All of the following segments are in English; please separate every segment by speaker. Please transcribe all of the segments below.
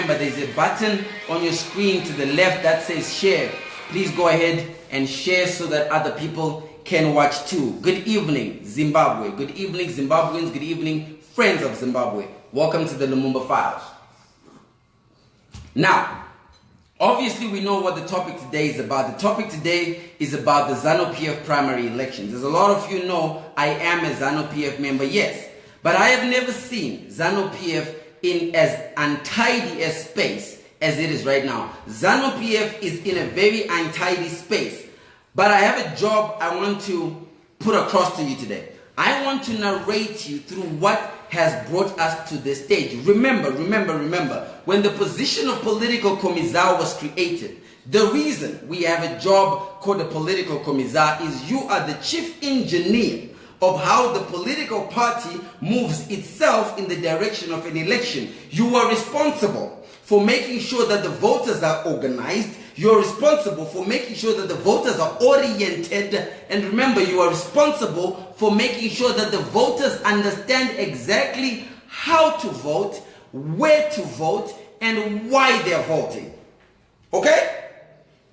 Speaker 1: remember there's a button on your screen to the left that says share. Please go ahead and share so that other people can watch too. Good evening, Zimbabwe. Good evening, Zimbabweans. Good evening, friends of Zimbabwe. Welcome to the Lumumba Files. Now, obviously we know what the topic today is about. The topic today is about the Zanu PF primary elections. As a lot of you know, I am a Zanu PF member, yes. But I have never seen Zanu PF in as untidy a space as it is right now. Zanu PF is in a very untidy space. But I have a job I want to put across to you today. I want to narrate you through what has brought us to this stage. Remember, when the position of political commissar was created, the reason we have a job called a political commissar is you are the chief engineer of how the political party moves itself in the direction of an election. You are responsible for making sure that the voters are organized. You're responsible for making sure that the voters are oriented. And remember, you are responsible for making sure that the voters understand exactly how to vote, where to vote, and why they're voting. Okay?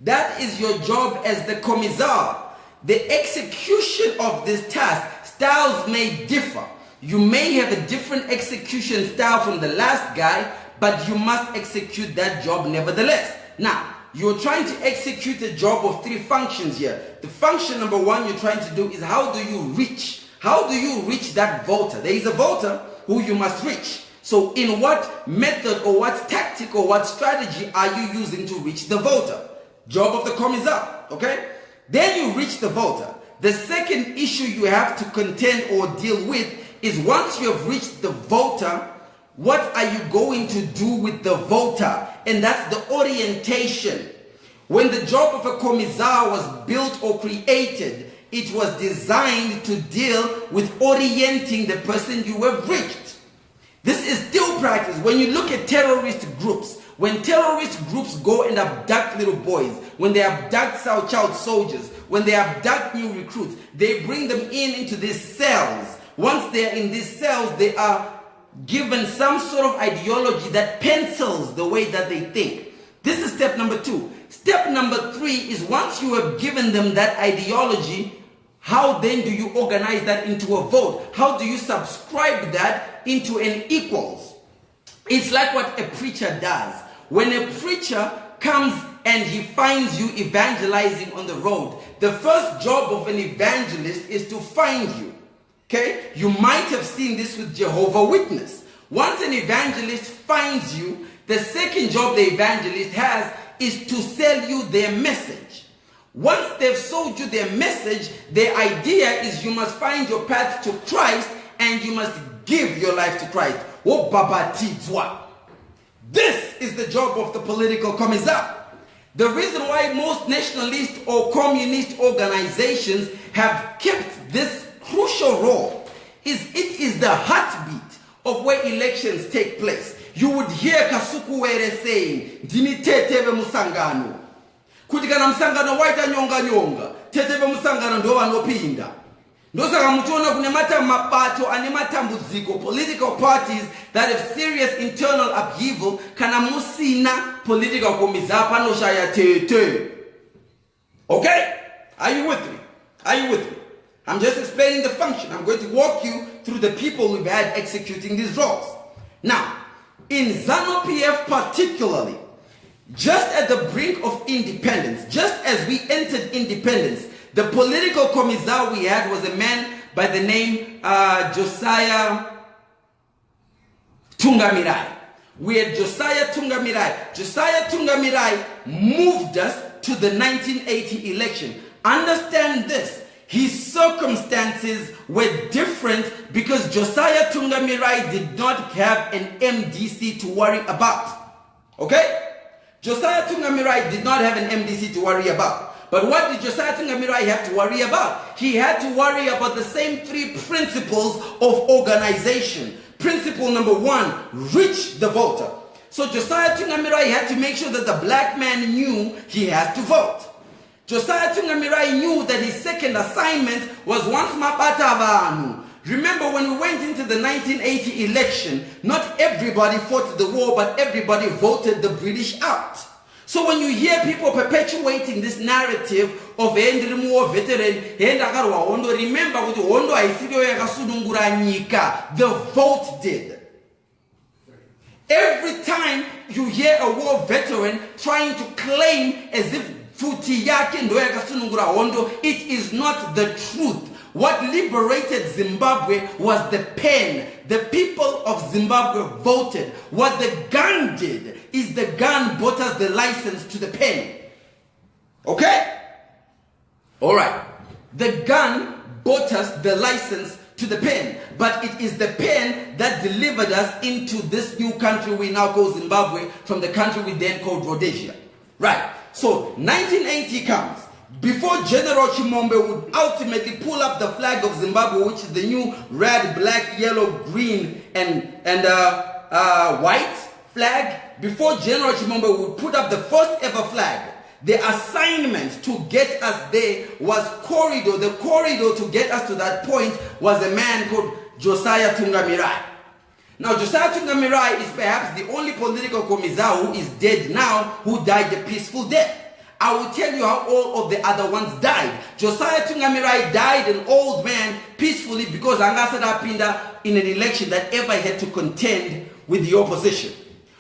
Speaker 1: That is your job as the commissar. The execution of this task, styles may differ. You may have a different execution style from the last guy, but you must execute that job nevertheless. Now, you're trying to execute a job of three functions here. The function number one you're trying to do is how do you reach? How do you reach that voter? There is a voter who you must reach. So in what method or what tactic or what strategy are you using to reach the voter? Job of the commissar, okay? Then you reach the voter. The second issue you have to contend or deal with is once you have reached the voter, what are you going to do with the voter? And that's the orientation. When the job of a commissar was built or created, it was designed to deal with orienting the person you have reached. This is still practice. When you look at terrorist groups, when terrorist groups go and abduct little boys, when they abduct child soldiers, when they abduct new recruits, they bring them into these cells. Once they're in these cells, they are given some sort of ideology that pencils the way that they think. This is step number two. Step number three is once you have given them that ideology, how then do you organize that into a vote? How do you subscribe that into an equals? It's like what a preacher does. When a preacher comes and he finds you evangelizing on the road, the first job of an evangelist is to find you. Okay? You might have seen this with Jehovah's Witness. Once an evangelist finds you, the second job the evangelist has is to sell you their message. Once they've sold you their message, the idea is you must find your path to Christ and you must give your life to Christ. Oh, Baba Tizwa. This is the job of the political commissar. The reason why most nationalist or communist organizations have kept this crucial role is it is the heartbeat of where elections take place. You would hear Kasukuwere saying, "Dini teteve musangano." Kuti kana musangano waita nyonga nyonga, teteve musangano ndo vanopinda. Ndosaka muchiona kune mabato ane matambudziko, political parties that have serious internal upheaval, kana musina political commissar panoshaya tete. Okay? Are you with me? Are you with me? I'm just explaining the function. I'm going to walk you through the people we've had executing these roles. Now, in Zanu PF particularly, just at the brink of independence, just as we entered independence, the political commissar we had was a man by the name Josiah Tungamirai. We had Josiah Tungamirai. Josiah Tungamirai moved us to the 1980 election. Understand this. His circumstances were different because Josiah Tungamirai did not have an MDC to worry about. Okay? Josiah Tungamirai did not have an MDC to worry about. But what did Josiah Tungamirai have to worry about? He had to worry about the same three principles of organization. Principle number one, reach the voter. So Josiah Tungamirai had to make sure that the black man knew he had to vote. Josiah Tungamirai knew that his second assignment was once mapata vanhu, Remember, when we went into the 1980 election, not everybody fought the war, but everybody voted the British out. So when you hear people perpetuating this narrative of Hendry war veteran, remember the vote did. Every time you hear a war veteran trying to claim as if it is not the truth. What liberated Zimbabwe was the pen. The people of Zimbabwe voted. What the gun did is the gun bought us the license to the pen. Okay? All right. The gun bought us the license to the pen. But it is the pen that delivered us into this new country we now call Zimbabwe, from the country we then called Rhodesia. Right. So 1980 comes. Before General Chimombe would ultimately pull up the flag of Zimbabwe, which is the new red, black, yellow, green, and white flag, before General Chimombe would put up the first ever flag, the assignment to get us there was corridor. The corridor to get us to that point was a man called Josiah Tungamirai. Now, Josiah Tungamirai is perhaps the only political commissar who is dead now who died a peaceful death. I will tell you how all of the other ones died. Josiah Tungamirai died an old man peacefully because Angasada Pinda in an election that ever had to contend with the opposition.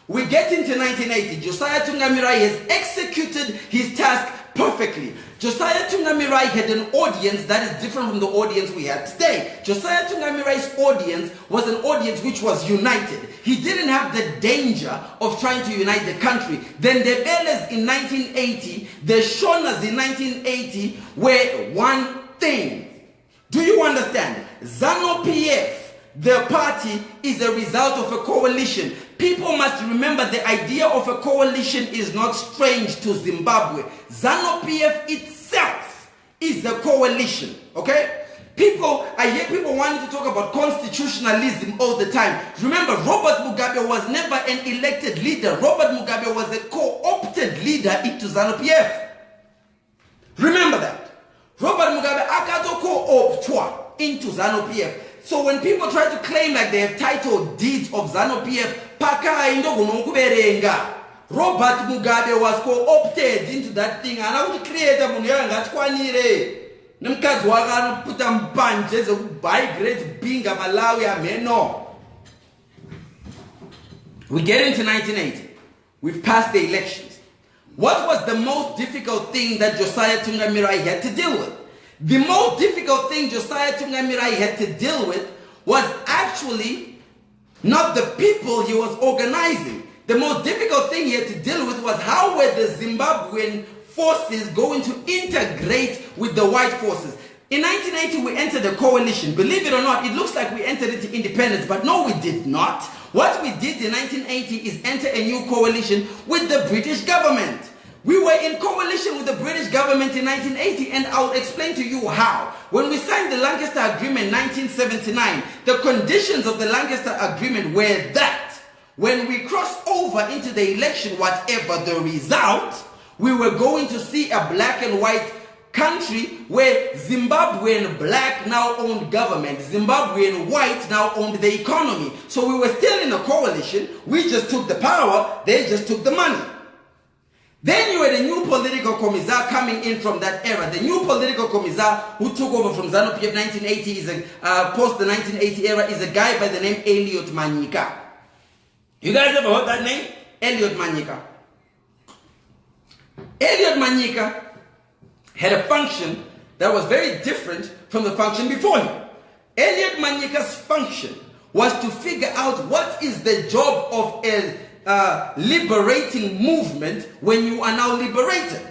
Speaker 1: We get into 1980. Josiah Tungamirai has executed his task perfectly. Josiah Tungamirai had an audience that is different from the audience we have today. Josiah Tungamirai's audience was an audience which was united. He didn't have the danger of trying to unite the country. Then the Beles in 1980, the Shonas in 1980 were one thing. Do you understand? Zanu PF, the party, is a result of a coalition. People must remember the idea of a coalition is not strange to Zimbabwe. Zanu PF itself is a coalition, okay? I hear people wanting to talk about constitutionalism all the time. Remember, Robert Mugabe was never an elected leader. Robert Mugabe was a co-opted leader into Zanu PF. Remember that. Robert Mugabe akato co-optwa into Zanu PF. So when people try to claim like they have title deeds of Zanu PF, Robert Mugabe was co-opted into that thing, and I would create a munyangatwanire. Namkazi wakano puta mbanje zokubuy great binga Malawi ameno. We get into 1980. We've passed the elections. What was the most difficult thing that Josiah Tungamirai had to deal with? The most difficult thing Josiah Tungamirai had to deal with was actually not the people he was organizing. The most difficult thing he had to deal with was how were the Zimbabwean forces going to integrate with the white forces. In 1980, we entered a coalition. Believe it or not, it looks like we entered into independence, but no, we did not. What we did in 1980 is enter a new coalition with the British government. We were in coalition with the British government in 1980, and I'll explain to you how. When we signed the Lancaster Agreement in 1979, the conditions of the Lancaster Agreement were that when we crossed over into the election, whatever the result, we were going to see a black and white country where Zimbabwean black now owned government, Zimbabwean white now owned the economy. So we were still in a coalition. We just took the power, they just took the money. Then you had a new political commissar coming in from that era. The new political commissar who took over from Zanu PF 1980 is post the 1980 era is a guy by the name Elliot Manyika. You guys ever heard that name? Elliot Manyika. Elliot Manyika had a function that was very different from the function before him. Elliot Manyika's function was to figure out what is the job of a liberating movement when you are now liberated.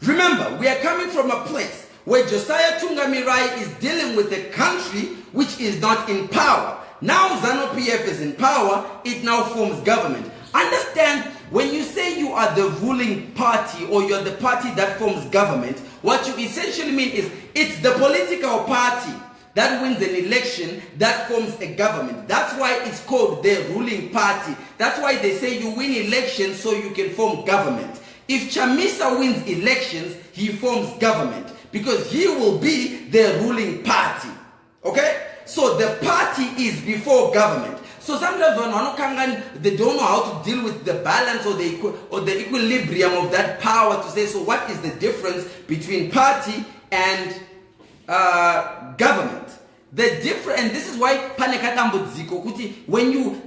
Speaker 1: Remember, we are coming from a place where Josiah Tungamirai is dealing with a country which is not in power. Now Zanu PF is in power, it now forms government. Understand, when you say you are the ruling party or you're the party that forms government, what you essentially mean is it's the political party that wins an election that forms a government. That's why it's called the ruling party. That's why they say you win elections so you can form government. If Chamisa wins elections, he forms government because he will be the ruling party. Okay? So the party is before government. So sometimes when they don't know how to deal with the balance or the equilibrium of that power to say, so what is the difference between party and government? The difference, and this is why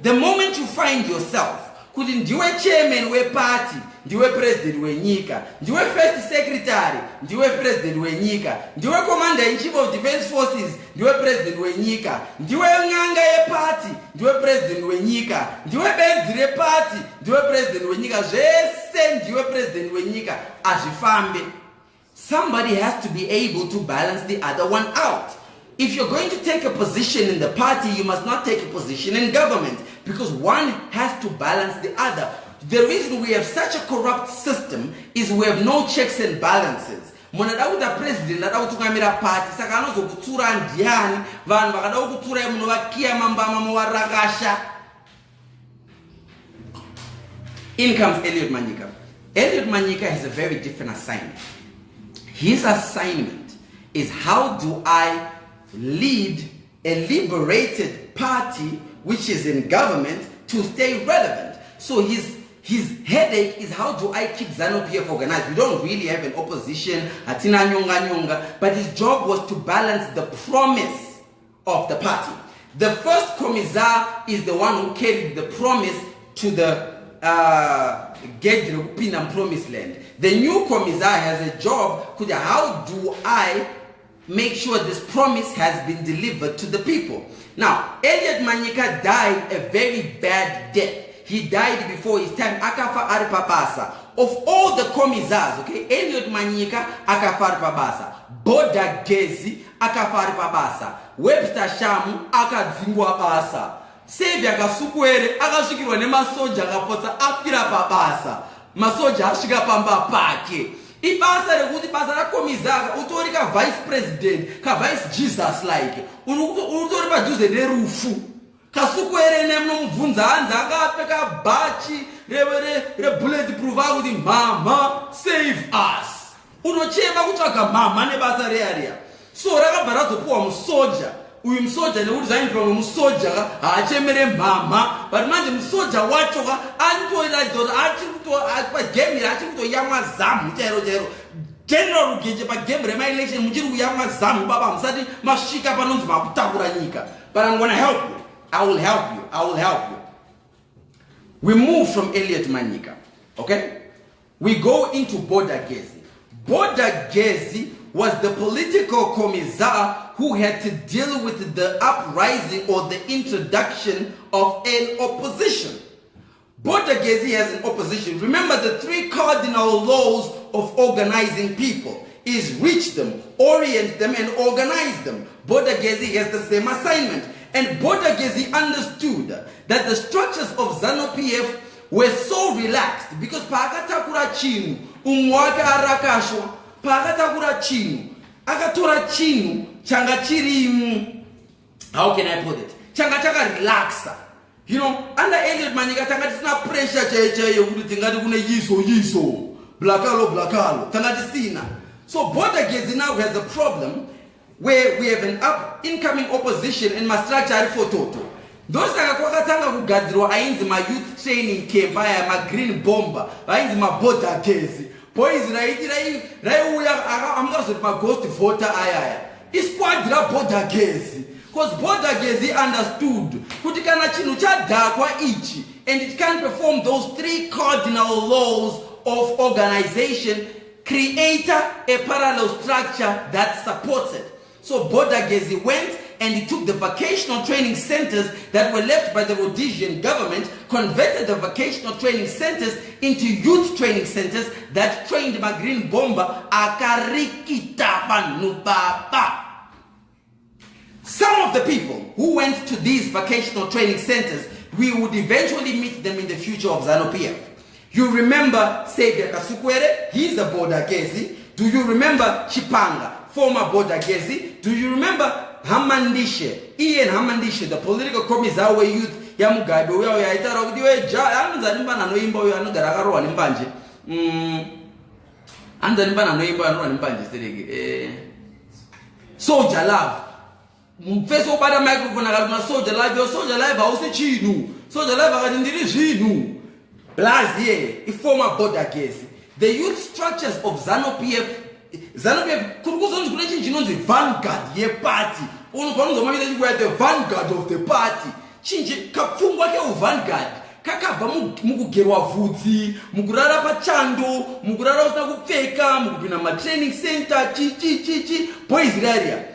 Speaker 1: the moment you find yourself, ndiwe chairman we party, ndiwe president we nyika, ndiwe first secretary, ndiwe president we nyika, ndiwe commander in chief of defense forces, ndiwe president we nyika, ndiwe nganga ye party, ndiwe president we nyika, ndiwe benzi re party, ndiwe president we nyika, zvese ndiwe president we nyika, azvifambe. Somebody has to be able to balance the other one out. If you're going to take a position in the party, you must not take a position in government, because one has to balance the other. The reason we have such a corrupt system is we have no checks and balances. Monadakuta president adakutungamira party saka anozokutsura ndiani vanhu vakada kutsura munhu vakiya mambama muwarakasha. In comes Elliot Manyika. Elliot Manyika has a very different assignment. His assignment is, how do I lead a liberated party which is in government to stay relevant? So his headache is, how do I keep Zanu PF organized? We don't really have an opposition, atina nyonga nyonga, but his job was to balance the promise of the party. The first commissar is the one who carried the promise to the promised land. The new commissar has a job, how do I make sure this promise has been delivered to the people? Now, Elliot Manyika died a very bad death. He died before his time. Akafa aripapasa. Of all the commissars, okay, Elliot Manyika akafa aripapasa. Boda Gezi akafa aripapasa. Webster Shamu akadzingwa basa. Savior Kasukuwere akasvikirwa nemasoja akapotsa afira pabasa. Masoja asvika pamba pake. Ibasa rekuti basa rakomizaka utori ka vice president, ka vice Jesus like. Utori padhuze nerufu. Kasukuwere nemubvunza hanzi akapfeka bhachi re bulletproof akuti mama save us. Unochema kutsvaga mama nebasa rearia. So rakabva razopuwa musoja. Uyu musoja nekuti zvainzwa musoja haachemere mama, but manje musoja wacho anotoratidza kuti pagame achiri kutoyamwa zamu chairo chairo. Gen Rugeje pagame remaelection muchiri kuyamwa zamu baba, musati masvika panonzi makutakura nyika. But I'm going to help you. I will help you. I will help you. We move from Elliot Manyika, okay? We go into Boda Gezi. Boda Gezi was the political commissar who had to deal with the uprising or the introduction of an opposition. Boda Gezi has an opposition. Remember, the three cardinal laws of organizing people is reach them, orient them, and organize them. Boda Gezi has the same assignment. And Boda Gezi understood that the structures of Zanu PF were so relaxed because pakatakura chinu, umwaka arakashwa, pakatakura chinu, akatora chinu, changa chiri, how can I put it? Changa chaka relaxa. You know, under Elliot Manyika, tanga tisina pressure cheche yokuti tingati kune yiso, blakalo, tanga tisina. So Boda Gezi now has a problem where we have an incoming opposition and must structure for total. Those kwakatanga kugadzirwa ainzi ma youth training camp aya ma green bomber ainzi ma Boda Gezi boys raiuya amukazoti ma ghost voter aya isquadra Boda Gezi, because Boda Gezi understood kuti kana chinhu chadhakwa ichi and it can perform those three cardinal laws of organization, create a parallel structure that supports it. So Boda Gezi went and he took the vocational training centers that were left by the Rhodesian government, converted the vocational training centers into youth training centers that trained Magreen Bomba Akarikita Banubaba. Some of the people who went to these vocational training centers, we would eventually meet them in the future of Zanu PF. You remember Savior Kasukuwere? He's a Boda Gezi. Do you remember Chipanga, former Boda Gezi? Do you remember Hamandishe, Ian Hamandishe, the political commissar wa youth ya Mugabe? We are yaitara kuti we anza nimba na noimba we anogara akarowa nimbanje. Anza nimba na noimba anorowa nimbanje stereke. Soldier love. First of all, the microphone, I got my soldier live, your soldier live, I was a chinu. Soldier live, I got in the Blast here, a former border case. The youth structures of Zanu PF could go on to the vanguard, ye party. All were the vanguard of the party. Change Kapungwa vanguard. Kakaba mukugerwa vudzi, mukurara pachando, mukurara usina kupfeka, mukupinda matraining center, chi boys area.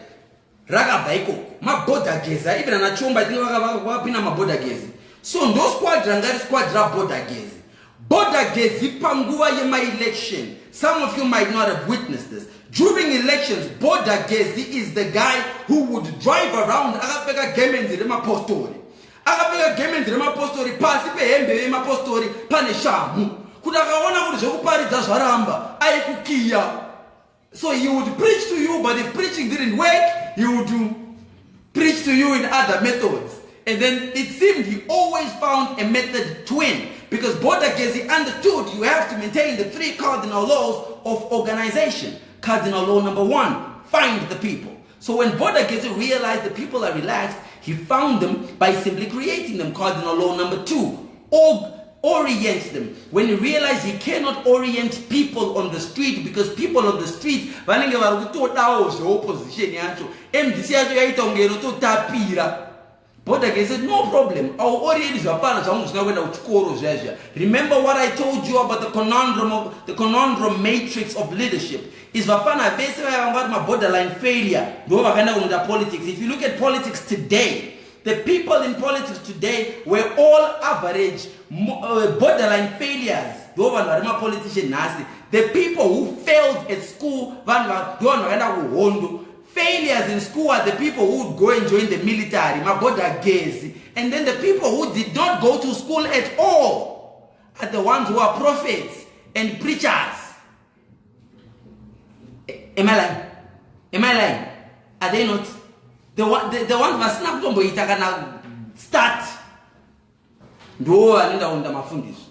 Speaker 1: Rakabva ikoko maborder gezi even anachomba vakapinda maborder gezi. So ndo squad rangari squad raborder gezi. Border gezi panguva yema-election. Some of you might not have witnessed this. During elections, border gezi is the guy who would drive around akapfeka gemenzi remapostori. Akapfeka gemenzi remapostori pasi pehembe yemapostori pane shamu. Kuti akaona kuti zvekuparidza zvaramba aikukiya. So he would preach to you, but if preaching didn't work, he would preach to you in other methods. And then it seemed he always found a method to win. Because border gezi understood you have to maintain the 3 cardinal laws of organization. Cardinal law number 1, find the people. So when border gezi realized the people are relaxed, he found them by simply creating them. Cardinal law number 2, orient them. When he realized he cannot orient people on the street because people on the street vanenge vari kutodawo zveopposition yacho MDC yacho yaita kunge inototapira. Border gezi said, no problem, I'll orient zvapana zvangu zvisina kuenda kuchikoro zvezvia. Remember what I told you about the conundrum matrix of leadership. Is vapana vese vanga vari maborderline failure ndo vakaenda kunoita politics. If you look at politics today, the people in politics today were all average borderline failures. The people who failed at school, failures in school are the people who would go and join the military, border gezi. And then the people who did not go to school at all are the ones who are prophets and preachers. Am I lying? Am I lying? Are they not? The ones vasina kutomboita kana start ndo anenda unda mafundisho.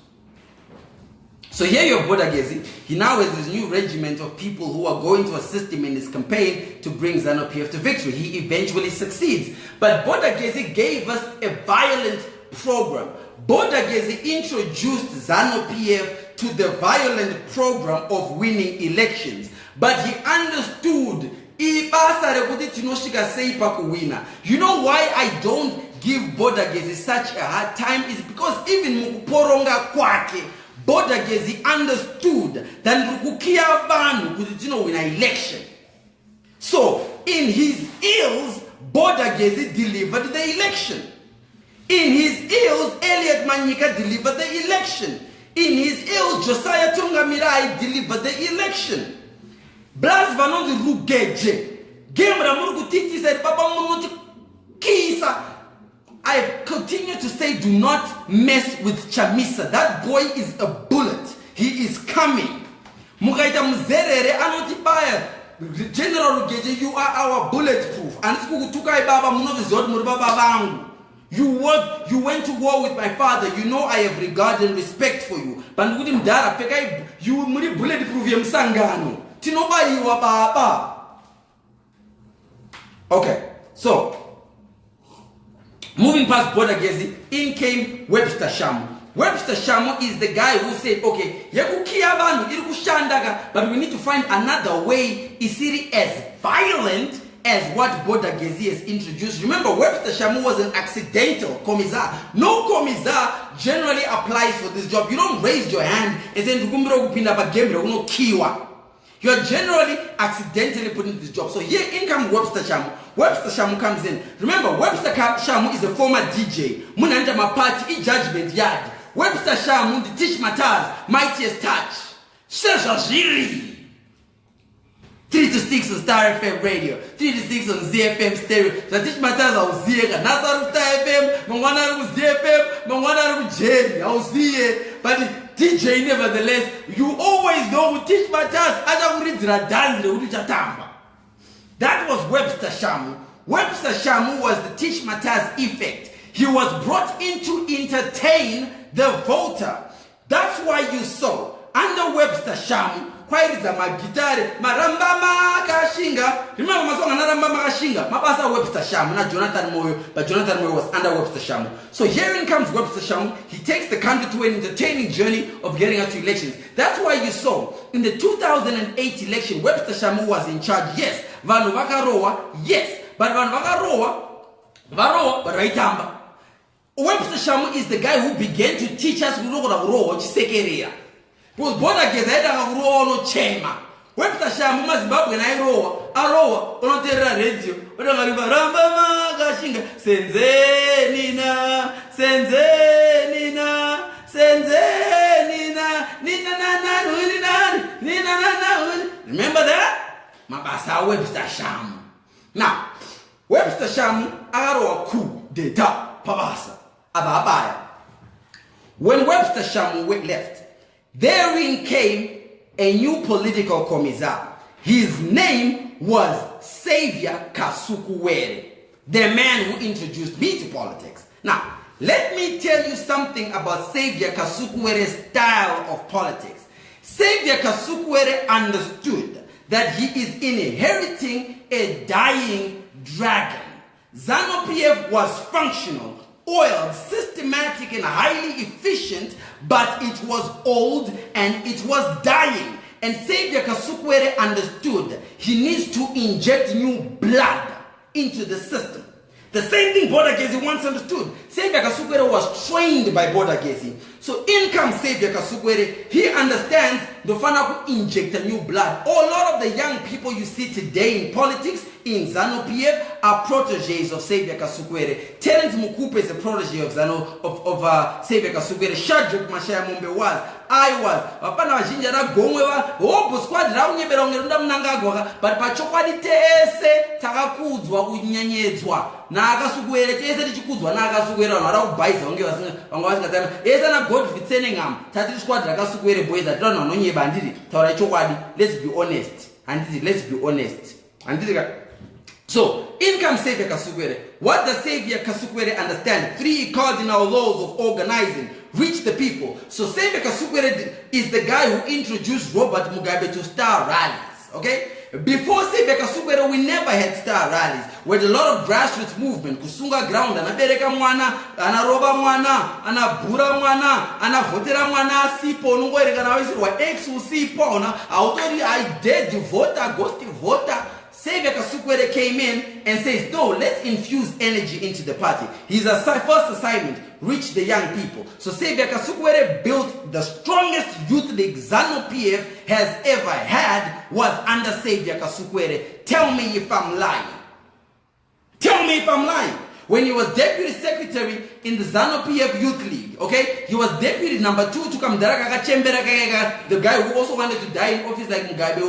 Speaker 1: So here you have Border Gezi. He now has this new regiment of people who are going to assist him in his campaign to bring Zanu PF to victory. He eventually succeeds. But Border Gezi gave us a violent program. Border Gezi introduced Zanu PF to the violent program of winning elections. But he understood you know why I don't give Border Gezi such a hard time is because even mukuporonga kwake Border Gezi understood that rukukia vanu kuti win an election. So in his ills, Border Gezi delivered the election. In his ills, Elliot Manyika delivered the election. In his ills, Josiah Tungamirai delivered the election. Blas Vanon Rugeje. Said, I continue to say, do not mess with Chamisa. That boy is a bullet. He is coming. Mugaita Mzerere Anotibaya. General Rugeje, you are our bulletproof. You went to war with my father. You know I have regard and respect for you. But you bulletproof Yamsangano. Tinoba you are Baba. Okay, so moving past Border Gezi, in came Webster Shamu. Webster Shamu is the guy who said, okay, but we need to find another way. Is it as violent as what Border Gezi has introduced? Remember, Webster Shamu was an accidental commissar. No commissar generally applies for this job. You don't raise your hand and say, you are generally accidentally put into this job. So here in comes Webster Shamu. Webster Shamu comes in. Remember, Webster Shamu is a former DJ. Munanja Mapati, Judgment Yard. Webster Shamu, the Teach Matters, Mightiest Touch. Shashashiri. 3 to 6 on Star FM radio, 3 to 6 on ZFM stereo. The Teach Matters au Zega. Nasaru Star FM, Mangwana ZFM, Mangwana Jerry, au Zia. But DJ, nevertheless, you always know who Teach Matters. That was Webster Shamu. Webster Shamu was the Teach Matters effect. He was brought in to entertain the voter. That's why you saw under Webster Shamu, kwairidza magitare marambama kashinga. Remember masong anarambama kashinga mabasa Webster Shamu na Jonathan Moyo, but Jonathan Moyo was under Webster Shamu. So herein comes Webster Shamu. He takes the country to an entertaining journey of getting us to elections. That's why you saw in the 2008 election Webster Shamu was in charge. Yes, vanhu vakarowa, yes, but vanhu vakarowa but vaitamba. Webster Shamu is the guy who began to teach us kurowa chisekerea. Because border gets head and no chema. Webster Shamu Zimbabwe na arowa onoterera radio. Ramba magashinga senzenina remember that? Mabasa Webster Shamu. Now, Webster Shamu arowa coup d'etat pabasa ababaya. When Webster Shamu left, therein came a new political commissar. His name was Savior Kasukuwere, the man who introduced me to politics. Now, let me tell you something about Savior Kasukuwere's style of politics. Savior Kasukuwere understood that he is inheriting a dying dragon. Zanu PF was functional, oiled, systematic, and highly efficient, but it was old and it was dying. And Savior Kasukuwere understood he needs to inject new blood into the system. The same thing Border Gezi once understood. Savior Kasukuwere was trained by Border Gezi. So in comes Savior Kasukuwere. He understands the final inject a new blood. A lot of the young people you see today in politics in Zanu PF are proteges of Savior Kasukuwere. Terence Mukupe is a protege of Savior Kasukuwere. Shadrach Mashaya Mumbe was. I was. Wapana wajinja na gomwewa. Obu squad raunye ungerunda mnangagwa. But pachokwadi tese takakuzwa kunyanyezwa. Na Kasukuwere tese tichikuzwa na Kasukuwere wanara kubaisa wange wasingatama. Eza na God vitsene ngam. Tati squad Kasukuwere boys that don't know bandiri. Taura chokwadi. Let's be honest. And let's be honest. And so, in comes Savior Kasukuwere. What does Savior Kasukuwere understand? 3 cardinal laws of organizing. Reach the people. So Savior Kasukuwere is the guy who introduced Robert Mugabe to star rallies. Okay? Before Savior Kasukuwere, we never had star rallies. We had a lot of grassroots movement. Kusunga ground, anabereka mwana, anaroba mwana, anabura mwana, anavotera mwana, sipo, nungoereka na wisi wa ex usipo, autori I dare the voter, ghost voter. Savior Kasukuwere came in and says, no, let's infuse energy into the party. His first assignment, reach the young people. So Savior Kasukuwere built the strongest youth league Zanu PF has ever had was under Savior Kasukuwere. Tell me if I'm lying. Tell me if I'm lying. When he was deputy secretary in the Zanu PF Youth League, okay? He was deputy number 2 to come the guy who also wanted to die in office like Mugabe,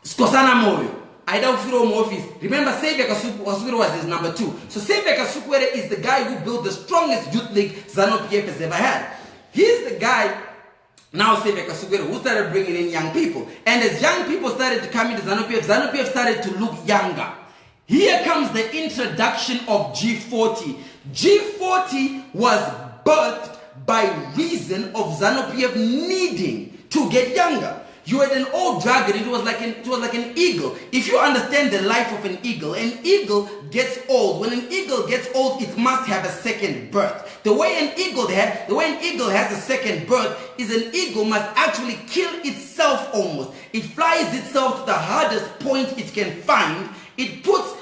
Speaker 1: Skosana Moyo. I don't feel home office. Remember, Savior Kasukuwere was his number 2. So Savior Kasukuwere is the guy who built the strongest youth league Zanu PF has ever had. He's the guy, now Savior Kasukuwere, who started bringing in young people. And as young people started to come into Zanu PF started to look younger. Here comes the introduction of G40. G40 was birthed by reason of Zanu PF needing to get younger. You had an old dragon, it was like an eagle. If you understand the life of an eagle gets old. When an eagle gets old, it must have a second birth. The way an eagle has a second birth is an eagle must actually kill itself almost. It flies itself to the hardest point it can find. It puts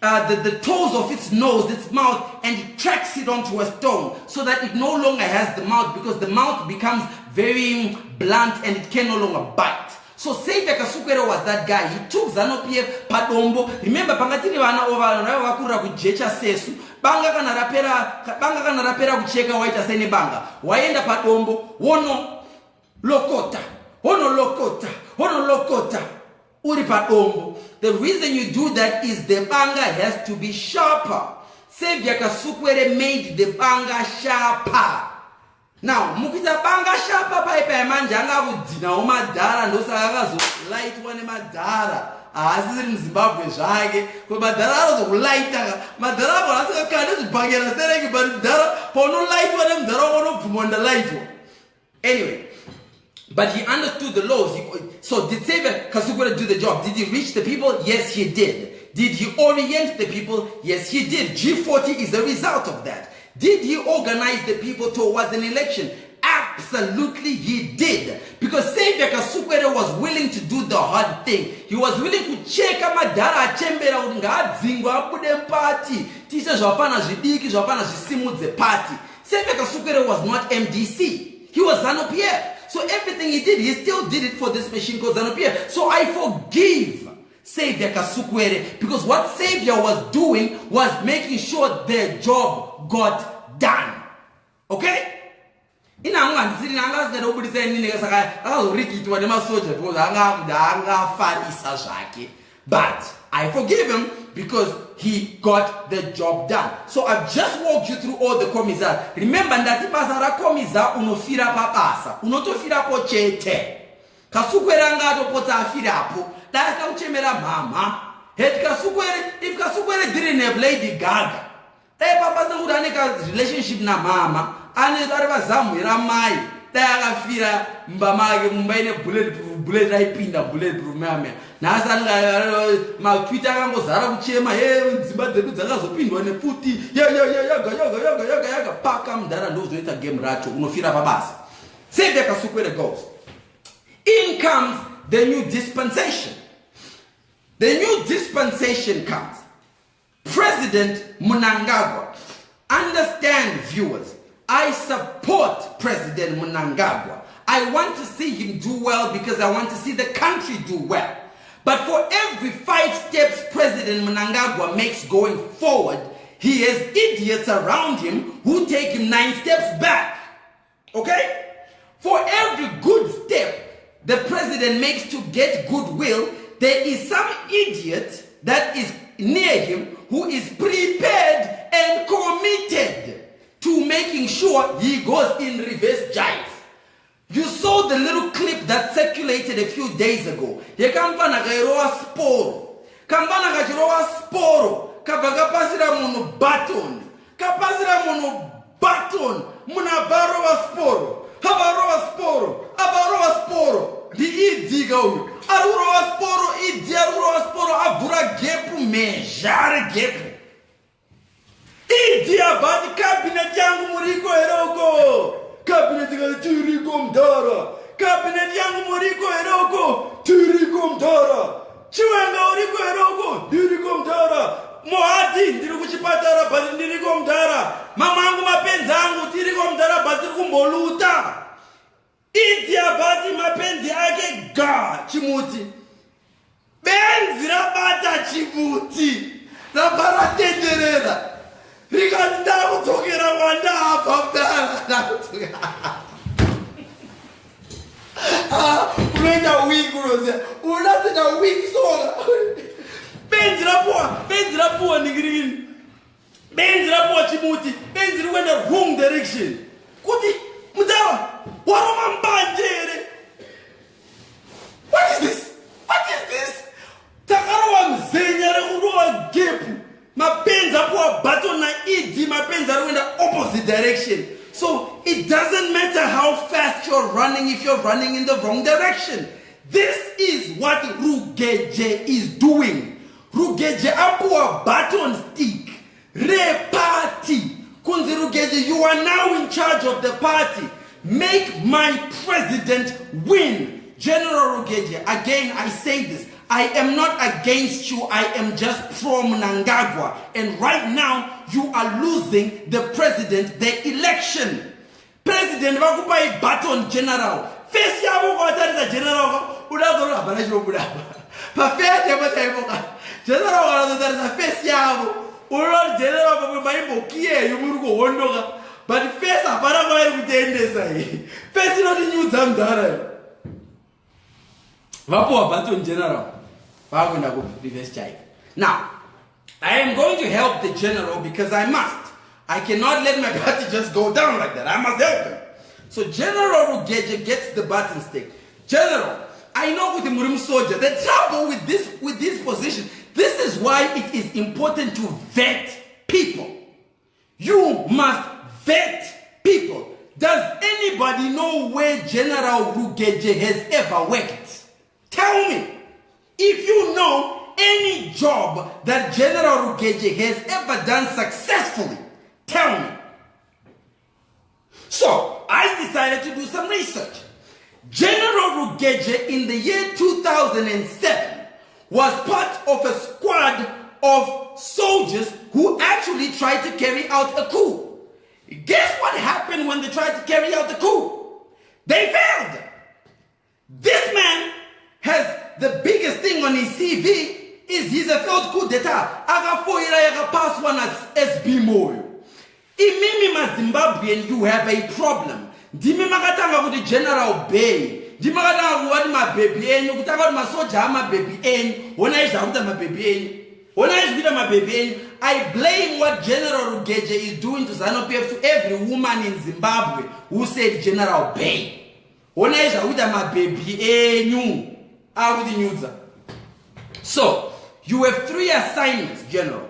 Speaker 1: the toes of its nose, its mouth, and it tracks it onto a stone so that it no longer has the mouth, because the mouth becomes very blunt and it can no longer bite. So Savior Kasukuwere was that guy. He took Zanu PF padombo. Remember, pangatini vana vakura kujecha sesu. Banga kana rapera kucheka waita sene banga. Waenda padombo. Wono lokota. Uri padombo. The reason you do that is the banga has to be sharper. Savior Kasukuwere made the banga sharper. Now, mukita banga sharper paipa manje angakudhinawo madhara ndosaka akazolaitwa nemadhara haasisiri muzimbabwe zvake madhara arozokulaita madhara ako asikakhala nezvibhakera stereki but dhara paunolaitwa nemudhara wako unobvuma ndalaitwa. Anyway, but he understood the laws. So did Savior Kasukuwere do the job? Did he reach the people? Yes, he did. Did he orient the people? Yes, he did. G40 is a result of that. Did he organize the people towards an election? Absolutely he did. Because Savior Kasukuwere was willing to do the hard thing. He was willing to check amadhara achembera kuti ngaadzingwa abude party. Ticha zvapana zvidiki zvapana zvisimudze party. Savior Kasukuwere was not MDC. He was Zanu PF. So everything he did, he still did it for this machine called Zanu PF. So I forgive Savior Kasukuwere because what Savior was doing was making sure their job got done. Okay? But I forgive him because he got the job done. So I've just walked you through all the commissars. Remember that basa ra commissar unofira papasa. Unotofira po chete. Kasukuwere angatopota afirapo. Daka uchemera mama. Het Kasukuwere, if Kasukuwere didn't have Lady Gaga, dai papasa ngudaneka relationship na mama. Ane dareba zamu ira mai. Dai akafira mbamage mumbaine bullet raipinda bulletproof mama. Nasa ma Twitter kangozara kuchema dzimba dzedu dzakazopindwa nefuti yaga paka mudhara ndozoita game racho unofira pabasa. Savior Kasukuwere goes. In comes the new dispensation. The new dispensation comes. President Mnangagwa. Understand, viewers, I support President Mnangagwa. I want to see him do well because I want to see the country do well. But for every 5 steps President Mnangagwa makes going forward, he has idiots around him who take him 9 steps back. Okay? For every good step the president makes to get goodwill, there is some idiot that is near him who is prepared and committed to making sure he goes in reverse jive. You saw the little clip that circulated a few days ago. Yekamfana kairoa sporo. Kambana kachiroa sporo. Kapasira mono baton. Kapasira mono baton. Muna baroa sporo. Habaroa sporo. Abaroa sporo. Di idiga uyu. Aruroa sporo. Idi aruroa sporo. Avura gepu. Mejare gepu. Idi abadi cabinet yangu muriko eroko. Cabinet yangu tiriko mdara. Cabinet yangu muriko eroko. Tiriko mdara. Chiwenga uriko eroko. Tiriko mdara. Mohati ndiri kuchipatara bali ndiriko mdara. Mamangu mapenzi angu tiriko mdara bali tiri kumboluta. Idi abadi mapenzi ake ga chimuti. Benzi rabata chimuti. Rabara tenderera. Rikati ndakutokera wanda apa mdara. Unaita wiki unoze. Unaita wiki sola. Benzi rapoa nigirini. Benzi rapoa chimuti. Benzi went the wrong direction. Kuti mudara. Waroma mbanjere. What is this? What is this? Takarawa mzenyare kuroa gepu. Mapenzi apoa baton na idi mapenzi are in the opposite direction. So it doesn't matter how fast you're running if you're running in the wrong direction. This is what Rugeje is doing. Rugeje apoa baton stick. Re-party. Kunzi Rugeje, you are now in charge of the party. Make my president win. General Rugeje, again I say this. I am not against you. I am just pro Mnangagwa. And right now, you are losing the president, the election. President, wakupa baton general. Face yabo kwa tari general. Udagoro abanacho budaba. Pa face yabo taiboka. General wala tari face yabo. Uro general kwa maimbo kie yumuruko wondoka. But face apara kwa yeri kutendesa hii. Face ino ni new zamdara. Wapo baton general. Now, I am going to help the general because I must. I cannot let my party just go down like that. I must help him. So General Rugeje gets the button stick. General, I know with the Murim soldier, the trouble with this position, this is why it is important to vet people. You must vet people. Does anybody know where General Rugeje has ever worked? Tell me. If you know any job that General Rugeje has ever done successfully, tell me. So, I decided to do some research. General Rugeje in the year 2007 was part of a squad of soldiers who actually tried to carry out a coup. Guess what happened when they tried to carry out the coup? They failed. This man has the biggest thing on his CV is he's a failed coup d'etat. Agafoira pass one as SB Moyo. Imimi ma Zimbabwean, you have a problem. Dimi magatanga with the General Bay. Dimi magatanga with my baby enyu. Kutanga ma soja ma baby enyu. When I shouted my baby enyu. When I speak my baby enyu, I blame what General Rugeje is doing to Zanu PF to every woman in Zimbabwe who said General Bay. When I shouted my baby enyu. So, you have 3 assignments, General.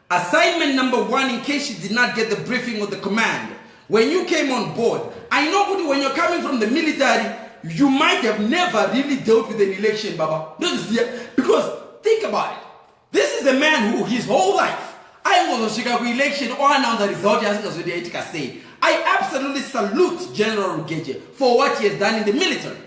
Speaker 1: Assignment number 1, in case you did not get the briefing of the command. When you came on board, I know when you're coming from the military, you might have never really dealt with an election, Baba. Because, think about it. This is a man who, his whole life, I was on Chicago election or announced the result, I absolutely salute General Rugeje for what he has done in the military.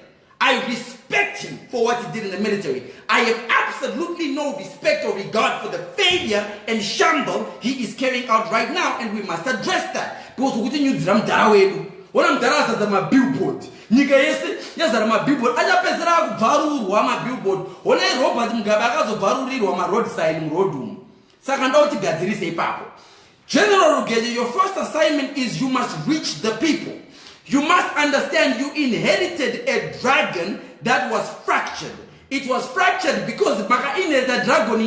Speaker 1: I respect him for what he did in the military. I have absolutely no respect or regard for the failure and shamble he is carrying out right now, and we must address that. Because when I'm my billboard, my billboard, my billboard, when I Robert Mugabe, my roadside road. General Rugeje, your first assignment is you must reach the people. You must understand you inherited a dragon that was fractured. It was fractured because the dragon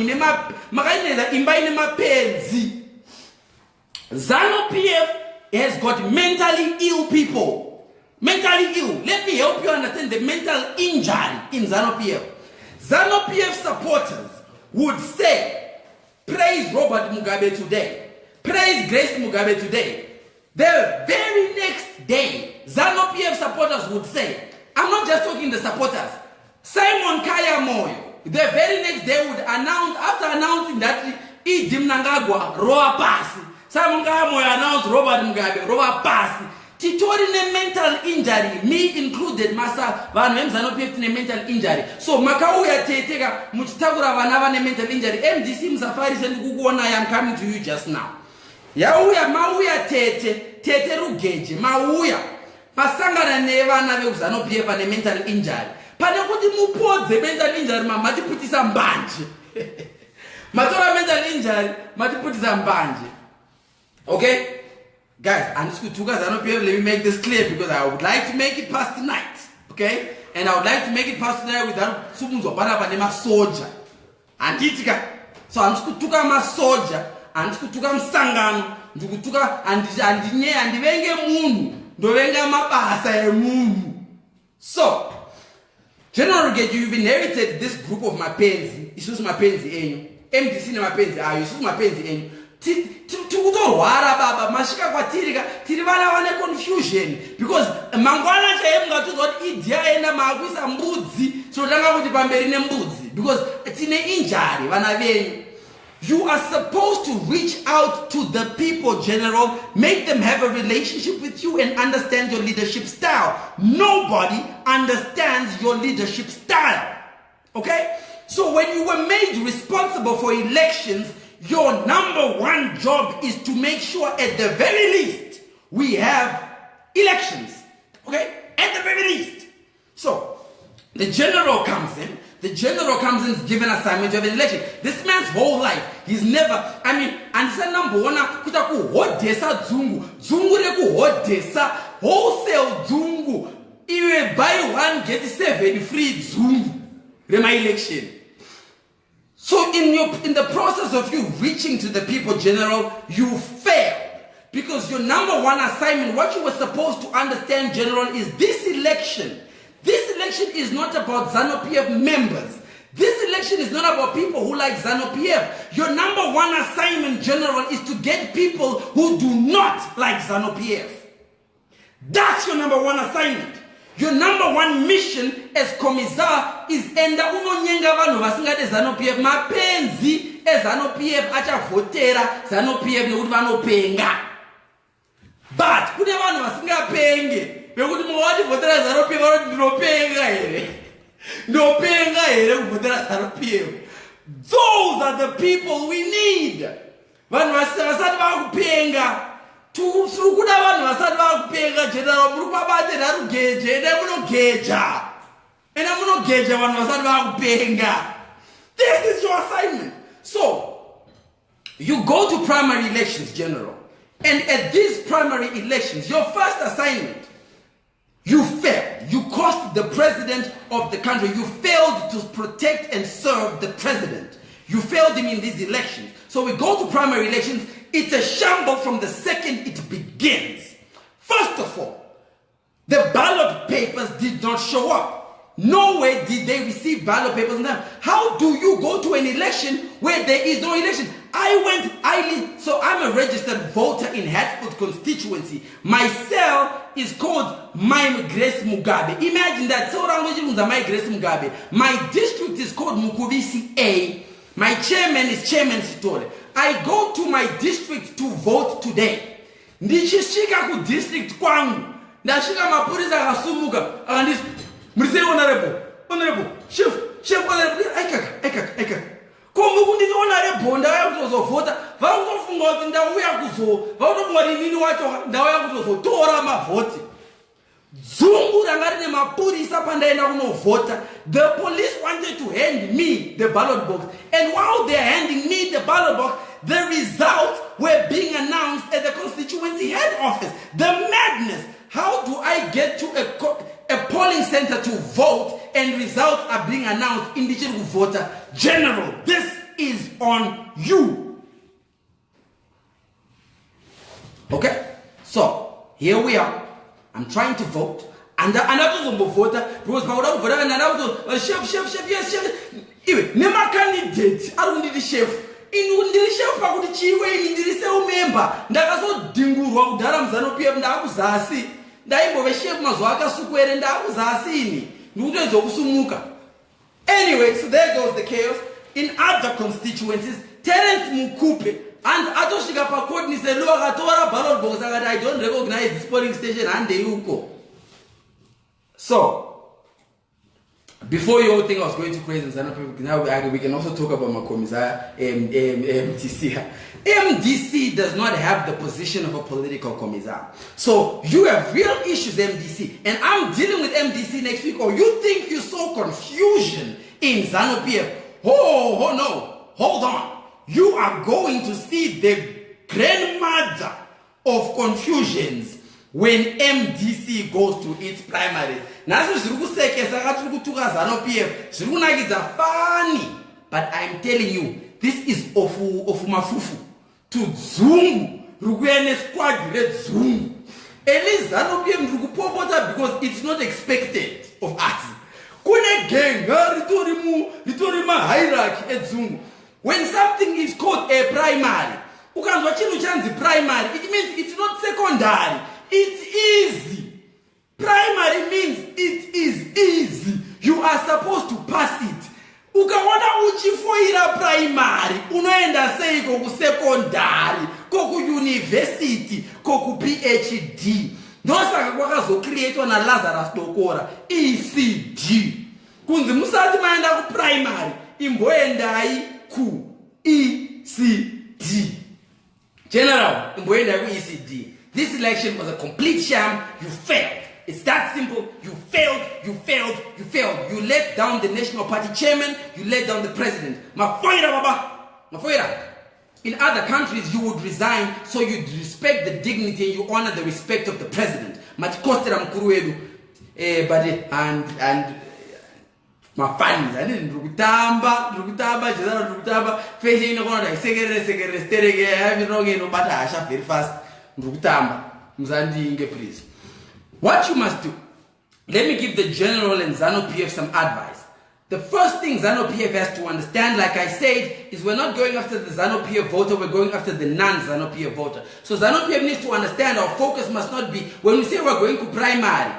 Speaker 1: Zanu PF has got mentally ill people. Mentally ill. Let me help you understand the mental injury in Zanu PF. Zanu PF supporters would say, praise Robert Mugabe today. Praise Grace Mugabe today. The very next day, Zanu PF supporters would say, I'm not just talking the supporters, Simon Kaya Moyo, the very next day would announce, after announcing that Idim Nangagwa, Roa Pasi, Simon Kaya Moyo announced Robert Mugabe, Roa Pasi, Titorine mental injury, me included, Masa, Van Zanu PF in a mental injury. So Makauya Tetega, Muchitagura Vanava mental injury, MDC Safaris and Guguana, I am coming to you just now. Yauya mauya tete Rugeje mauya pasangana nevana veuzano PF ne mental injury pane kuti mupodze mental injury matiputisa mbanje matora mental injury matiputisa mbanje. Okay guys, and Skutuka Zanu PF, let me make this clear because I would like to make it past tonight. Okay, and I would like to make it past tonight without sumunzo baraba nema soldier and itika. So I'm Skutuka ma soldier and kutuka msangano ndikutuka andinye andivenge munhu ndovenga mabasa emunhu. So General Rugeje, you've inherited this group of mapenzi, isusu mapenzi enyu, MDC ne mapenzi ayo, isusu mapenzi enyu. Tikutorwara baba mashika kwatirika tiri vana vane confusion because mangwana chaemga tuzoti idia enda makuisa mbudzi tinotanga kuti pamberi nembudzi because tine injury vana venyu. You are supposed to reach out to the people, General, make them have a relationship with you and understand your leadership style. Nobody understands your leadership style. Okay? So when you were made responsible for elections, your #1 job is to make sure at the very least we have elections. Okay? At the very least. So the general comes in. The general comes in, is given assignment of an election. This man's whole life, he's never, understand number 1, kutaku hodesa dzungu. Dzungu reku hodesa, wholesale dzungu. Iwe buy 1, get 7 free dzungu. Rema election. So in the process of you reaching to the people, General, you failed. Because your number one assignment, what you were supposed to understand, General, is this election. This election is not about Zanu PF members. This election is not about people who like Zanu PF. Your number one assignment, General, is to get people who do not like Zanu PF. That's your number one assignment. Your number one mission as commissar is enda unonyenga vanhu vasingade Zanu PF mapenzi eZanu PF achavhotera Zanu PF nekuti vanopenga. But kune vanhu vasingapenge bekuti mwati vhotera Zanu PF vanoti ndinopenga here. Ndopenga here kuvhotera Zanu PF. Those are the people we need. Vanhu vasati vakupenga. Tukuda vanhu vasati vakupenga, General, muri kwabate Rugeje ende munogeja. Ende munogeja vanhu vasati vakupenga. This is your assignment. So, you go to primary elections, General. And at these primary elections, your first assignment, you failed. You cost the president of the country. You failed to protect and serve the president. You failed him in these elections. So we go to primary elections. It's a shamble from the second it begins. First of all, the ballot papers did not show up. Nowhere did they receive ballot papers on them. How do you go to an election where there is no election? So I'm a registered voter in Hatfield constituency. My cell is called My Grace Mugabe. Imagine that. So My Grace Mugabe. My district is called Mukubisi A. My chairman is Chairman Sitole. I go to my district to vote today. Ndichishika ku district kwangu. Ndashika mapurisa akasumuka. Akandisi, mrise honorable, chef, honorable, aikaka. Komu kunditi honorable, ndawaya kutozovota. Vakutofunga kuti ndauya vakutofunga kuti nini wacho ndauya kutozotora mavhoti. Zungu rangarine mapurisa pandaenda kunovhota. The police wanted to hand me the ballot box. And while they're handing me the ballot box, the results were being announced at the constituency head office. The madness. How do I get to a polling center to vote and results are being announced in digital voter? General, this is on you. Okay? So, here we are. I'm trying to vote. And I'm not voter because my voter and I'm chef, yes, chef. Even nema candidate, I don't need the chef. In the chef, I would achieve in the cell member. Ndakaso dinguru Daram Zanu PF Ndakuzasi. Ndaibo chef Mazwaka Kasukuwere Ndakuzasi. Nudo Zokusumuka. Anyway, so there goes the chaos. In other constituencies, Terence Mukupe and Atoshika Pakotni said, Look, ballot box, I don't recognize this polling station and the Yuko. So, before you all think I was going to crazy and Zanu PF, now we can also talk about my commissar, MDC. MDC does not have the position of a political commissar. So, you have real issues, MDC. And I'm dealing with MDC next week. Or you think you saw confusion in Zanu PF? Oh, no. Hold on. You are going to see the grandmother of confusions when MDC goes to its primary. But I'm telling you, this is ofu mafufu. To Zungu, Rugwene squad red Zungu. Zanu PF because it's not expected of us. Kune gang, ritorima hierarchy at Zungu. When something is called a primary, primary, it means it's not secondary. It's easy. Primary means it is easy. You are supposed to pass it. Ukaona uchifoira primary, unoenda sei koku secondary, koku university, koku PhD. Ndosaka kwakazocreatwa na Lazarus Dokora, ECG. Kunzi musati maenda ku primary, imboendai ku ECD. General, imboendai ku ECD. This election was a complete sham. You failed. It's that simple. You failed. You let down the National Party chairman. You let down the president. Mafoira, Baba. Mafoira. In other countries, you would resign so you respect the dignity and you honor the respect of the president. Matikostera mkuruedu. And my fans, I didn't Rukutamba, General Rukutamba, facing the corner, secretary, sterege, having wrong in Obata, very fast. ndukutamba mzandinge please. What you must do, let me give the General and Zanu PF some advice. The first thing Zanu PF has to understand, like I said, is we're not going after the Zanu PF voter, we're going after the non-Zanu PF voter. So Zanu PF needs to understand our focus must not be, when we say we're going to primary,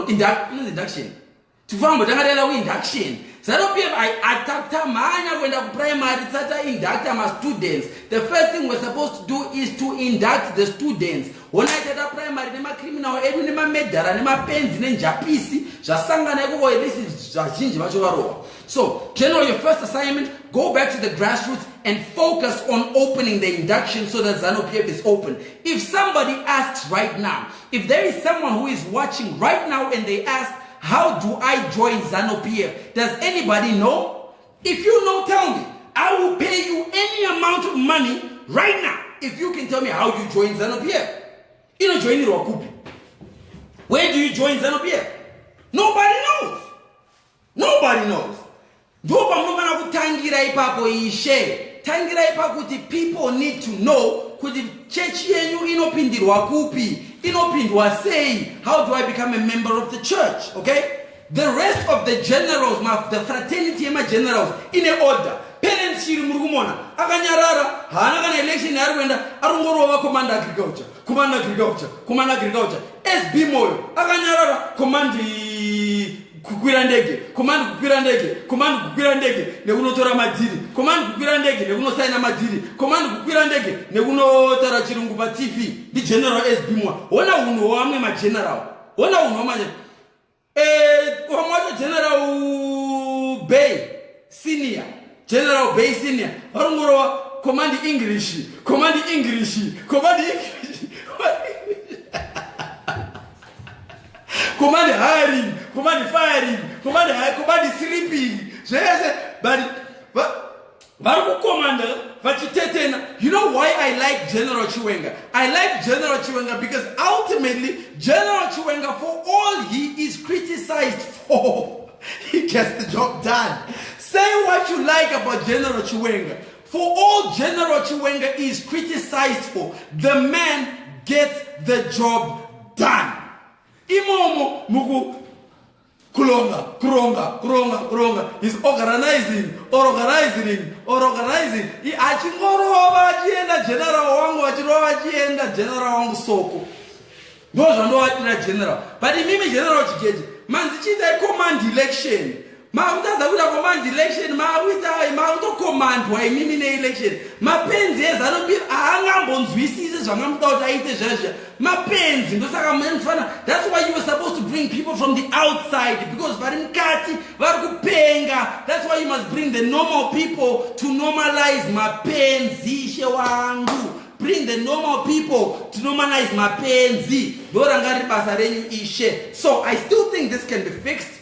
Speaker 1: induction. Induction. Zanu PF when the primary induct my students. The first thing we're supposed to do is to induct the students. When I did a primary, they criminal, they medara, they pens, they japisi, this is so, General, your first assignment, go back to the grassroots and focus on opening the induction so that Zanu PF is open. If somebody asks right now, if there is someone who is watching right now and they ask, how do I join Zanu PF? Does anybody know? If you know, tell me. I will pay you any amount of money right now if you can tell me how you join Zanu PF. You know, join Wakupi. Where do you join Zanu PF? Nobody knows. Nobody knows. People need to know church inopindirwa kupi, inopindwa say, how do I become a member of the church? Okay? The rest of the generals, the fraternity of generals, in a order. Parents shiri murugumona. Akanyarara, hana election yarwenda, arungoro command agriculture. Command agriculture. Command agriculture. SB Moyo. Akanyarara, command kukwirandege, command kukwirandege, command kukwirandege, nekunotora madhiri, command kukwirandege, nekunosaina madhiri, command kukwirandege, nekunotora chirungu pa TV, the general SB Moyo. Ona uno wamwe ma general. Ona uno wamwe General Bay Senior. General Bay Senior. Warungoro command English. Command English. Command English. Command hiring. Command firing. Command sleeping. But commander, you know why I like General Chiwenga? I like General Chiwenga because ultimately, General Chiwenga, for all he is criticized for, he gets the job done. Say what you like about General Chiwenga. For all General Chiwenga is criticized for, the man gets the job done. Imomo Mugu Kuronga. He's organizing. General wangu soko. Those are general. But mimi General Rugeje, man zichita command election. Mautaza uta command election, mauto command wa mimi na election. Mapenzi Zanu PF angambonzwisise zvangamutauta aite zvazvo. Mapenzi ndosaka mfana. That's why you were supposed to bring people from the outside because vari mukati vari kupenga. That's why you must bring the normal people to normalize mapenzi shewangu. Bring the normal people to normalize mapenzi. Dorangari basa renyu ishe. So I still think this can be fixed.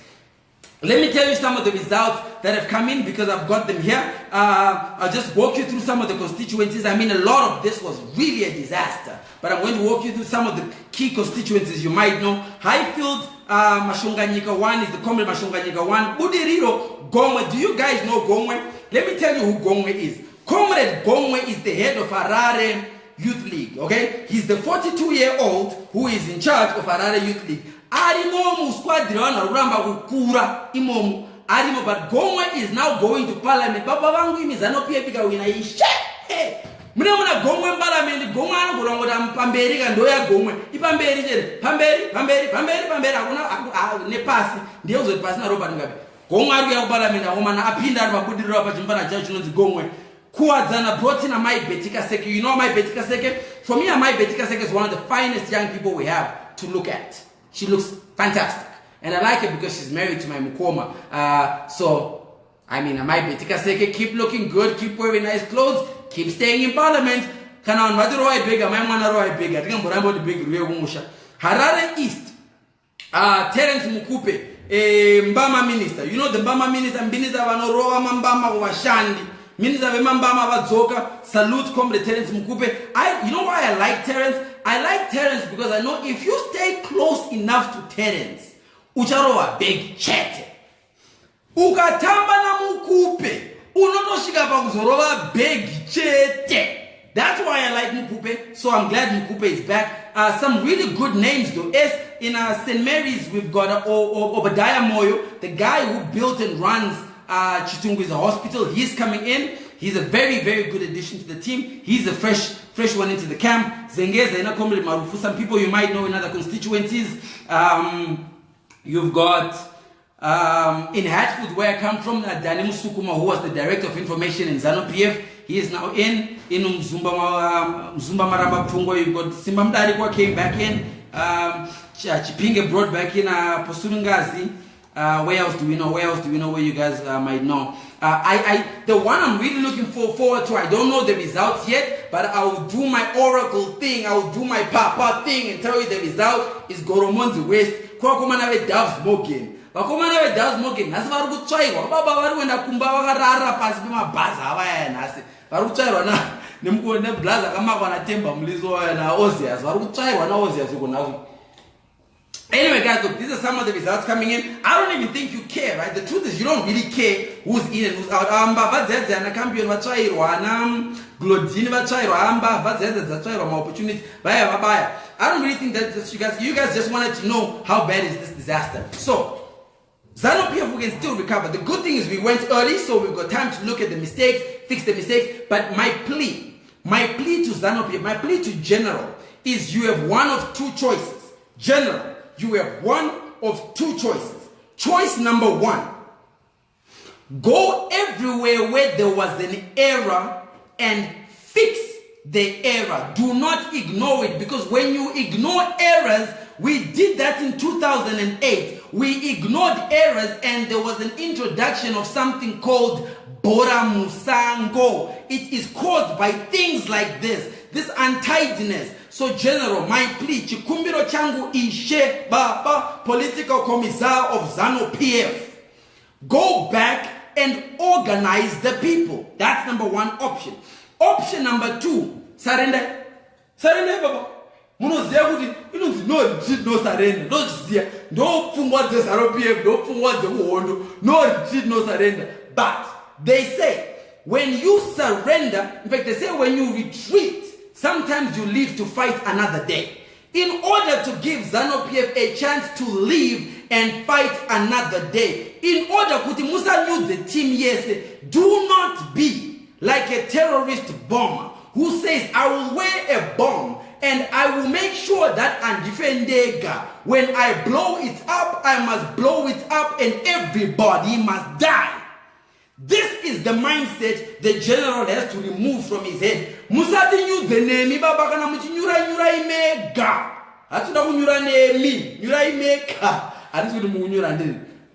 Speaker 1: Let me tell you some of the results that have come in because I've got them here. I'll just walk you through some of the constituencies. I mean, a lot of this was really a disaster. But I'm going to walk you through some of the key constituencies you might know. Highfield, Mashonganyika 1 is the Comrade Mashonganyika 1. Budiriro, Gongwe. Do you guys know Gongwe? Let me tell you who Gongwe is. Comrade Gongwe is the head of Harare Youth League. Okay? He's the 42-year-old who is in charge of Harare Youth League. Arimo squadron ramba kukura imomu arimo, but Gongwe is now going to parliament. Baba wangu imi Zanu PF ka wina ishe. Muna Gongwe parliament, Gongwe anakurongoda mpamberi kandoya Gongwe. Ipamberi jere, pamberi akuna nepasi. Ndiye uzopasi na Robert Mugabe. Gongwe ari ya parliament ahomana apinda ari pabudirira pa chimpana chacho chinonzi Gongwe. Kuadzana brought in a my Betika Seke. You know my Betika Seke? For me, my Betika Seke is one of the finest young people we have to look at. She looks fantastic. And I like her because she's married to my Mukoma. So, I mean, my Betika Seke, keep looking good, keep wearing nice clothes, keep staying in parliament. Kanan Maduroy bigger, my Manaroy bigger. I think I'm about the big real Musha. Harare East, Terence Mukupe, Mbama minister. You know the Mbama minister, Minister Vanoroa Mbama Washandi. Minister Mbama Vadzoka, salute Comrade Terence Mukupe. You know why I like Terence? I like Terence because I know if you stay close enough to Terence, ucharowa big chat. Ukatamba na Mukupe, Unotosvika pakuzorova beg chete. That's why I like Mugabe. So I'm glad Mugabe is back. Some really good names though. In St. Mary's, we've got Obadiah Moyo, the guy who built and runs Chitungwi's hospital. He's coming in. He's a very, very good addition to the team. He's a fresh one into the camp. Zengeza Inakomle Marufu. Some people you might know in other constituencies. You've got in Hatfield, where I come from, Dani Musukuma, who was the director of information in Zanu PF. He is now in Mzumba Maramba Pungo. You've got Simba Mdarikwa came back in. Chipinge brought back in Posurungazi. Where else do we know? Where you guys might know? The one I'm really looking forward to, I don't know the results yet, but I will do my oracle thing. I will do my papa thing and tell you the result is Goromonzi West. Kwakumana with Doves Mogen. Vakomana ve Doves Mogen. Nasi vari kutsvairwa. Baba vari kuenda kumba vakarara pasi pemabhazi avaya nhasi. Vari kutsvairwa neblaza akamakwa naTemba Muliso waya naOzias. Vari kutsvairwa naOzias uko nazo. Anyway, guys, look, these are some of the results coming in. I don't even think you care, right? The truth is, you don't really care who's in and who's out. Vadzedze ana kampion vatsvairwa, ana Glodini vatsvairwa, vadzedze dzatsvairwa maopportunities. Vaya vabaya. I don't really think that you guys just wanted to know how bad is this disaster. So, Zanu PF, we can still recover. The good thing is we went early, so we've got time to look at the mistakes, fix the mistakes. But my plea to Zanu PF, my plea to General is you have one of two choices. General, you have one of two choices. Choice number one, go everywhere where there was an error and fix the error. Do not ignore it, because when you ignore errors, we did that in 2008. We ignored errors and there was an introduction of something called Bora Musango. It is caused by things like this untidiness. So General, my plea, Chikumbiro Changu Ishe Baba, political commissar of Zanu PF. Go back and organize the people. That's number one option. Option number two, surrender. Surrender, Baba. Munoziya kuti inonzi no retreat, no surrender. Ndoziya ndopfungwa dzeZanu PF, ndopfungwa dzeuhondo, no retreat, no surrender. But they say when you surrender, in fact they say when you retreat, sometimes you live to fight another day. In order to give Zanu PF a chance to live and fight another day, in order kuti Musa knew the team, yes, do not be like a terrorist bomber who says, I will wear a bomb and I will make sure that Andifendega, when I blow it up, I must blow it up and everybody must die. This is the mindset the General has to remove from his head. Musati knew the name, Babakana Muchinyura Imega. Atuna Munyura name, Yura Imeka. And this will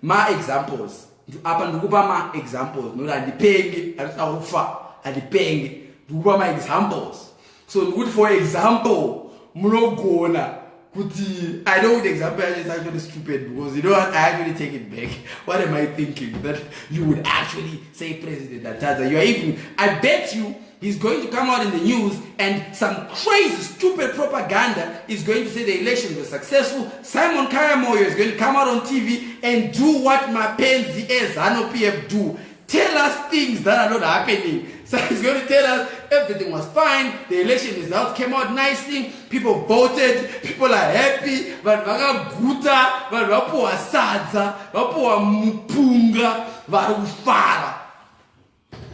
Speaker 1: my examples. My examples. Nura the peg, and the peg. My examples. So good, for example, Murogona. Kuti, I know the example is actually stupid, because you know what, I actually take it back. What am I thinking? That you would actually say President Ataza. You are even, I bet you he's going to come out in the news and some crazy stupid propaganda is going to say the elections were successful. Simon Karamoyo is going to come out on TV and do what Mapenzi as Zanu PF do. Tell us things that are not happening. So he's going to tell us everything was fine, the election results came out nicely, people voted, people are happy, but vakaguta, but vapuwa sadza, vapuwa mupunga, varufara.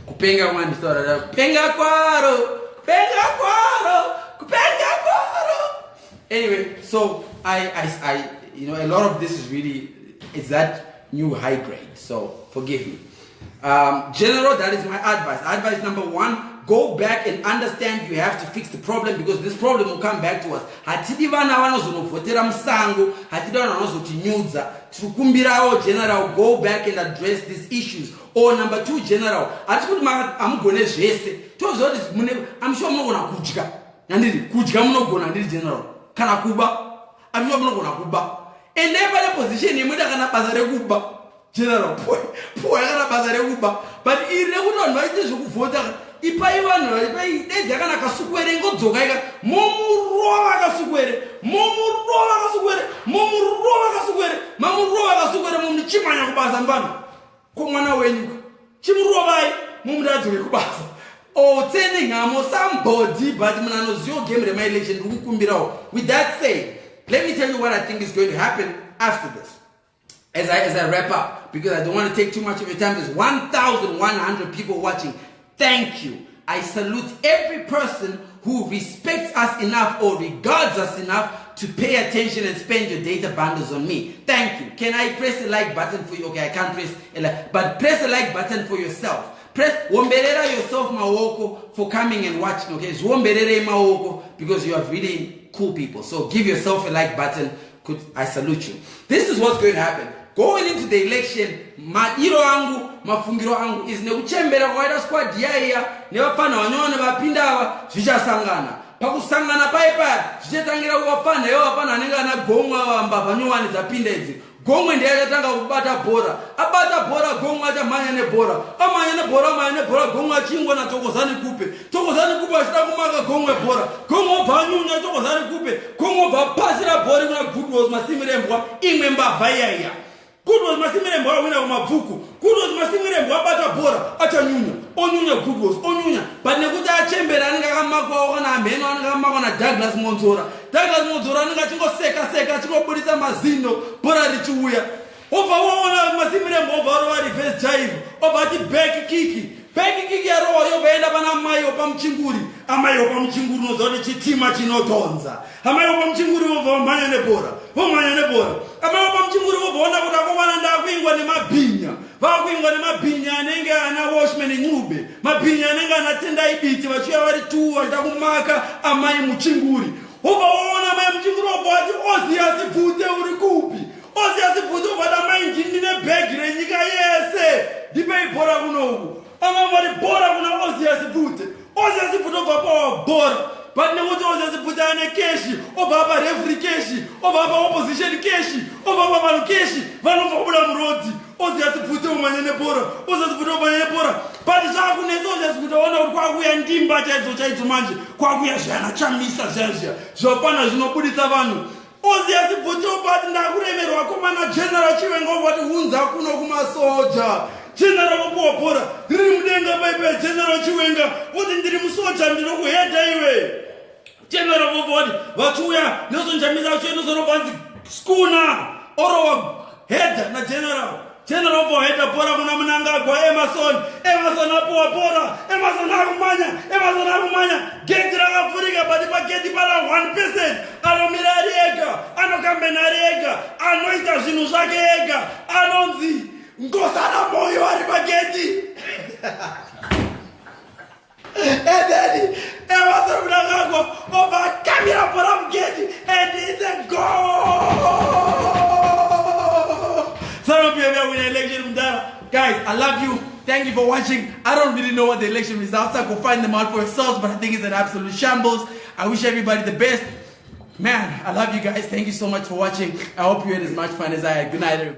Speaker 1: Kupenga one story, kupenga kwaro. Anyway, so I you know, a lot of this is really, it's that new high grade, so forgive me. General, that is my advice. Advice number one, go back and understand you have to fix the problem, because this problem will come back to us. Hatidi vana vanozonofotera musango, hatidi vana vanozotinyudza. Tikukumbirawo General, go back and address these issues. Or number two, General, atikuti amugone zvese. I'm sure munogona kudya. Nandiri kudya munogona ndiri General. Kana kuba, I'm sure munogona kuba. And never the position yemuda kana basa rekuba. General, poor bazare uba, but irregular noises who vote. If I want, there's a Kasukuwere go to Gaga, Momu Kasukuwere, Chimana Bazambana. Kumana when Chimurovai, mumdadzo wekubasa. Oh, sending somebody, but Mnano's game my election. With that said, let me tell you what I think is going to happen after this. As I wrap up, because I don't want to take too much of your time. There's 1,100 people watching. Thank you. I salute every person who respects us enough or regards us enough to pay attention and spend your data bundles on me. Thank you. Can I press the like button for you? Okay, I can't press a like, but press the like button for yourself. Press womberera yourself mawoko for coming and watching. Okay, womberera mawoko because you are really cool people. So give yourself a like button. I salute you. This is what's going to happen. Going into the election, mairo angu, mafungiro angu is neuchembera kwaida squad yaya, nevapana wanyone vapindawa, zvichasangana. Pakusangana paipa, zvichatangira kuvapana, vapana anenge ana gomwa vamba vanyowani dzapinda idzi. Gomwe ndiye akatanga kubata bhora. Abata bhora gomwe achamhanya nebhora. Amhanya nebhora gomwe achingona Thokozani kupe. Thokozani kupe achida kumaka gomwe bhora. Gomwe obva anyunya Thokozani kupe. Gomwe obva pasira bhora kuna Goodwas Masimirembwa imwe mbavha iyaiya. Goodwas Masimirembwa awina kumabhuku. Goodwas Masimirembwa abata bhora achanyunya. Onyunya Goodwas, onyunya. But nekuti achembera anenge akamakwa kana amheno anenge akamakwa na Douglas Monzora. Douglas Monzora anenge achingoseka achingobudisa mazino bhora richiuya. Obva waona Masimirembwa obva arova reverse jive. Obva ati back kick. Back kick yarova yobaenda pana mai opamuchinguri. Amai opamuchinguri unoziva kuti chitima chinotonza. Amai opamuchinguri obva vamhanya nebhora. Vamhanya nebhora. Amai opamuchinguri obva ona kuti akomana ndakuingwa nemabhinya. Vakuingwa nemabhinya anenge ana Washman Ncube. Mabhinya anenge ana Tendai Biti vachiuya vari 2 vachida kumaka amai muchinguri. Obva waona amai muchinguri obva ati Oziasi Bvute uri kupi? Oziasi Bvute obva ati amai ndine bhegi renyika yese. Ndipei bhora kunoku. Amai vari bhora kuna Oziasi Bvute. Oziasi Bvute obva pawa bhora. But nekuti Oziasi Bvute ane keshi, obva apa referee keshi, obva apa opposition keshi, obva apa vanhu keshi, vanobva kubuda murodhi. Oziasi Bvute umhanya nebhora. Oziasi Bvute umhanya nebhora. But zvakunetsa Oziasi Bvute ona kuti kwakuya ndimba chaidzo manje. Kwakuya zvana chamisa zvazvia. Zvapana zvinobuditsa vanhu. Oziasi Bvute obva ati ndakuremerwa komana General Chiwenga obva ati hunza kuno kumasoja. General wapuwa bhora. Ndiri mudenga paipai General Chiwenga. Uti ndiri musoja ndinokuhedha iwe. General wapuwa vachiuya Nelson Chamisa vachiuya nezorobanzi skuna orowa hedha na General. General wapuwa hedha bhora kuna Mnangagwa Emerson. Emerson apuwa bhora. Emerson akumanya. Gate rakavhurika but pageti pana 1%. Anomira ari ega. Anokambena ari ega. Anoita zvinhu zvake ega. Anonzi Ngosana moyo ari pageti. And then Emerson Mnangagwa over camera bhora mugeti and it's a goal. Zanu PF win election mudara. Guys, I love you. Thank you for watching. I don't really know what the election results are. Go find them out for yourselves, but I think it's an absolute shambles. I wish everybody the best. Man, I love you guys. Thank you so much for watching. I hope you had as much fun as I had. Good night, everybody.